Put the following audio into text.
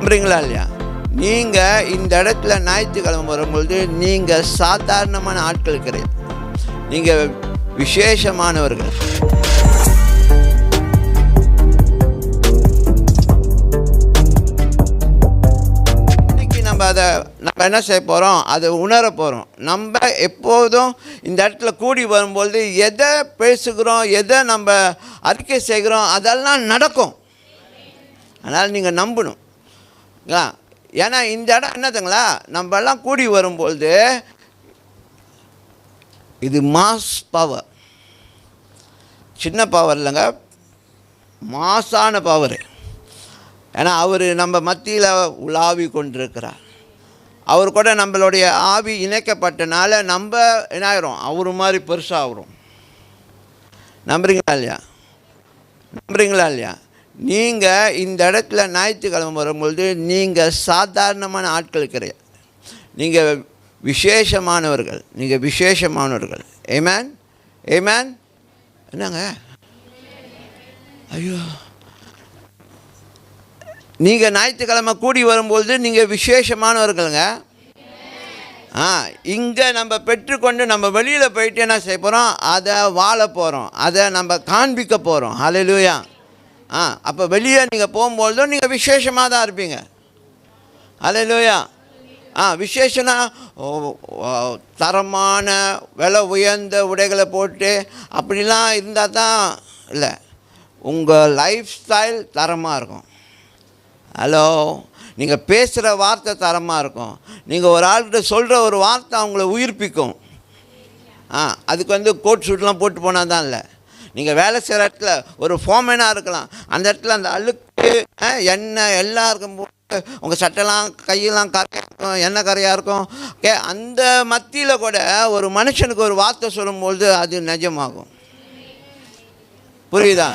நம்புறீங்களா இல்லையா? நீங்கள் இந்த இடத்துல ஞாயிற்றுக்கிழமை வரும்பொழுது நீங்கள் சாதாரணமான ஆட்கள் கிடையாது, நீங்கள் விசேஷமானவர்கள். இன்னைக்கு நம்ம என்ன செய்ய போகிறோம், அதை உணர போகிறோம். நம்ம எப்போதும் இந்த இடத்துல கூடி வரும்பொழுது எதை பேசுகிறோம், எதை நம்ம அறிக்கை செய்கிறோம், அதெல்லாம் நடக்கும். அதனால் நீங்கள் நம்பணும். ஏன்னா இந்த இடம் என்னதுங்களா, நம்ம எல்லாம் கூடி வரும்பொழுது இது மாஸ் பவர், சின்ன பவர் இல்லைங்க, மாசான பவர். ஏன்னா அவர் நம்ம மத்தியில் உலாவி கொண்டிருக்கிறார். அவர் கூட நம்மளுடைய ஆவி இணைக்கப்பட்டனால நம்ம என்ன ஆகிறோம், அவர் மாதிரி பெருசாகிறோம். நம்புறீங்களா இல்லையா? நம்புறீங்களா இல்லையா? நீங்கள் இந்த இடத்துல ஞாயிற்றுக்கிழமை வரும்பொழுது நீங்கள் சாதாரணமான ஆட்கள் கிடையாது, நீங்கள் விசேஷமானவர்கள், நீங்கள் விசேஷமானவர்கள். ஆமென், ஆமென். என்னங்க ஐயோ, நீங்கள் ஞாயிற்றுக்கிழமை கூடி வரும்பொழுது நீங்கள் விசேஷமானவர்களுங்க. இங்கே நம்ம பெற்றுக்கொண்டு நம்ம வெளியில் போயிட்டு என்ன செய்ய போகிறோம், அதை வாழ போகிறோம், அதை நம்ம காண்பிக்க போகிறோம். ஹல்லேலூயா. அப்போ வெளியே நீங்கள் போகும்பொழுதும் நீங்கள் விசேஷமாக தான் இருப்பீங்க. ஹல்லேலூயா. விசேஷனா தரமான விலை உயர்ந்த உடைகளை போட்டு அப்படிலாம் இருந்தால் தான் இல்லை, உங்கள் லைஃப் ஸ்டைல் தரமாக இருக்கும். ஹலோ, நீங்கள் பேசுகிற வார்த்தை தரமாக இருக்கும். நீங்கள் ஒரு ஆள்கிட்ட சொல்கிற ஒரு வார்த்தை அவங்கள உயிர்ப்பிக்கும். அதுக்கு கோட் ஷூட்லாம் போட்டு போனால் தான் இல்லை. நீங்கள் வேலை செய்கிற இடத்துல ஒரு ஃபோமேனாக இருக்கலாம், அந்த இடத்துல அந்த அழுக்கு எண்ணெய் எல்லாம் இருக்கும்போது உங்கள் சட்டைலாம் கையெல்லாம் கரையாக இருக்கும், எண்ணெய் கரையாக இருக்கும். அந்த மத்தியில் கூட ஒரு மனுஷனுக்கு ஒரு வார்த்தை சொல்லும்போது அது நிஜமாகும். புரியுதா?